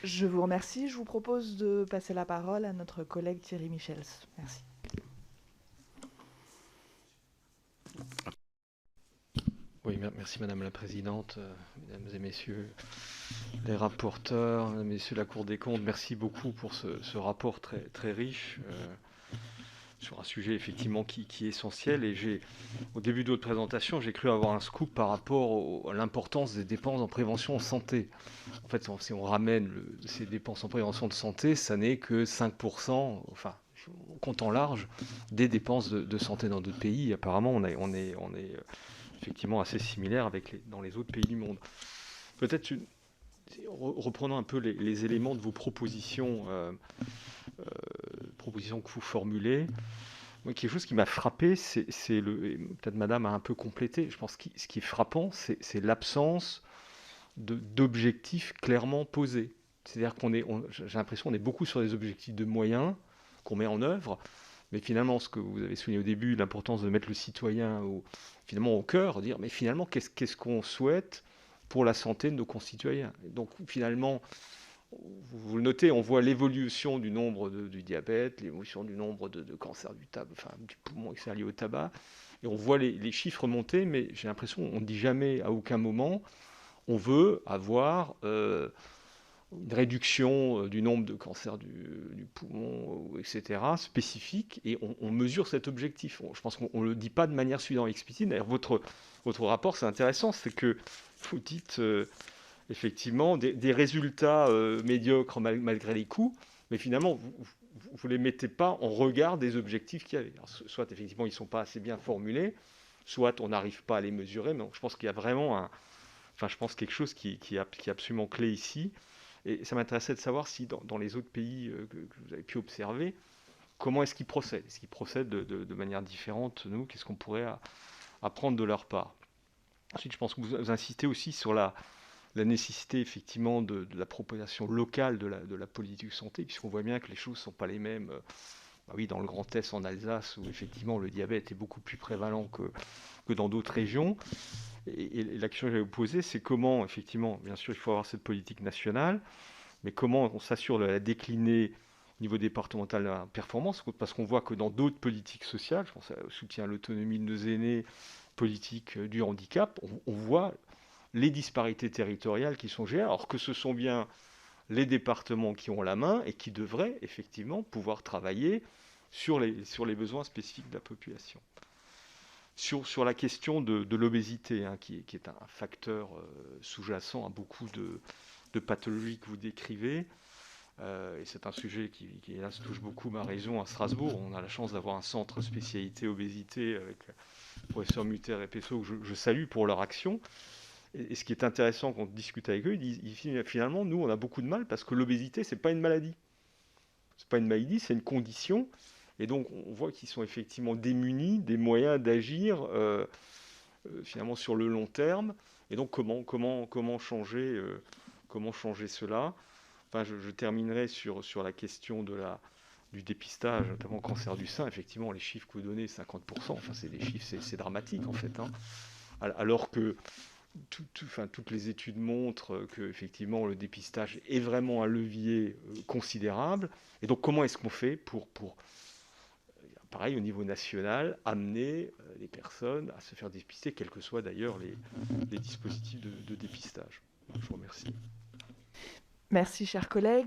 Je vous remercie. Je vous propose de passer la parole à notre collègue Thierry Michels. Merci. Oui, merci Madame la Présidente, Mesdames et Messieurs les rapporteurs, Messieurs la Cour des comptes, merci beaucoup pour ce rapport très, très riche sur un sujet effectivement qui est essentiel. Et au début de votre présentation, j'ai cru avoir un scoop par rapport à l'importance des dépenses en prévention en santé. En fait, si on ramène ces dépenses en prévention de santé, ça n'est que 5%, enfin, en comptant large, des dépenses de santé dans d'autres pays. Apparemment, on est effectivement assez similaire dans les autres pays du monde. Peut-être reprenons un peu les éléments de vos propositions que vous formulez. Moi, quelque chose qui m'a frappé, peut-être Madame a un peu complété, je pense que ce qui est frappant, c'est l'absence d'objectifs clairement posés. C'est-à-dire j'ai l'impression qu'on est beaucoup sur des objectifs de moyens qu'on met en œuvre, mais finalement, ce que vous avez souligné au début, l'importance de mettre le citoyen finalement au cœur, dire mais finalement, qu'est-ce qu'on souhaite pour la santé de nos concitoyens. Donc finalement, vous le notez, on voit l'évolution du nombre du diabète, l'évolution du nombre de cancers du tabac, enfin du poumon, etc., liés au tabac, et on voit les chiffres monter, mais j'ai l'impression qu'on ne dit jamais à aucun moment on veut avoir une réduction du nombre de cancers du poumon, etc., spécifique, et on mesure cet objectif. Je pense qu'on ne le dit pas de manière suffisante explicite. D'ailleurs, votre rapport, c'est intéressant, c'est que vous dites effectivement des résultats médiocres malgré les coûts, mais finalement, vous ne les mettez pas en regard des objectifs qu'il y avait. Alors, soit effectivement, ils ne sont pas assez bien formulés, soit on n'arrive pas à les mesurer, mais je pense qu'il y a vraiment je pense quelque chose qui est absolument clé ici. Et ça m'intéressait de savoir si dans les autres pays que vous avez pu observer, comment est-ce qu'ils procèdent? Est-ce qu'ils procèdent de manière différente, nous? Qu'est-ce qu'on pourrait apprendre de leur part? Ensuite, je pense que vous insistez aussi sur la nécessité effectivement de la proposition locale de la politique de santé, puisqu'on voit bien que les choses ne sont pas les mêmes. Bah oui, dans le Grand Est, en Alsace, où effectivement le diabète est beaucoup plus prévalent que dans d'autres régions. Et la question que je vais vous poser, c'est comment, effectivement, bien sûr, il faut avoir cette politique nationale, mais comment on s'assure de la décliner au niveau départemental de la performance, parce qu'on voit que dans d'autres politiques sociales, je pense au soutien à l'autonomie de nos aînés, politique du handicap, on voit les disparités territoriales qui sont gérées, alors que ce sont bien les départements qui ont la main et qui devraient effectivement pouvoir travailler sur les besoins spécifiques de la population. Sur la question de l'obésité, hein, qui est un facteur sous-jacent à beaucoup de pathologies que vous décrivez, et c'est un sujet qui hélas, touche beaucoup ma région à Strasbourg. On a la chance d'avoir un centre spécialité obésité avec le professeur Mutter et Pesso, que je salue pour leur action. Et ce qui est intéressant quand on discute avec eux, ils disent finalement, nous, on a beaucoup de mal parce que l'obésité, c'est pas une maladie. C'est pas une maladie, c'est une condition. Et donc, on voit qu'ils sont effectivement démunis des moyens d'agir finalement sur le long terme. Et donc, comment changer cela? Enfin, je terminerai sur la question du dépistage, notamment cancer du sein. Effectivement, les chiffres que vous donnez, 50%, enfin, c'est des chiffres, c'est dramatique en fait. Hein. Alors que toutes les études montrent que effectivement le dépistage est vraiment un levier considérable. Et donc, comment est-ce qu'on fait pour pareil au niveau national, amener les personnes à se faire dépister, quels que soient d'ailleurs les dispositifs de dépistage? Je vous remercie. Merci, chers collègues.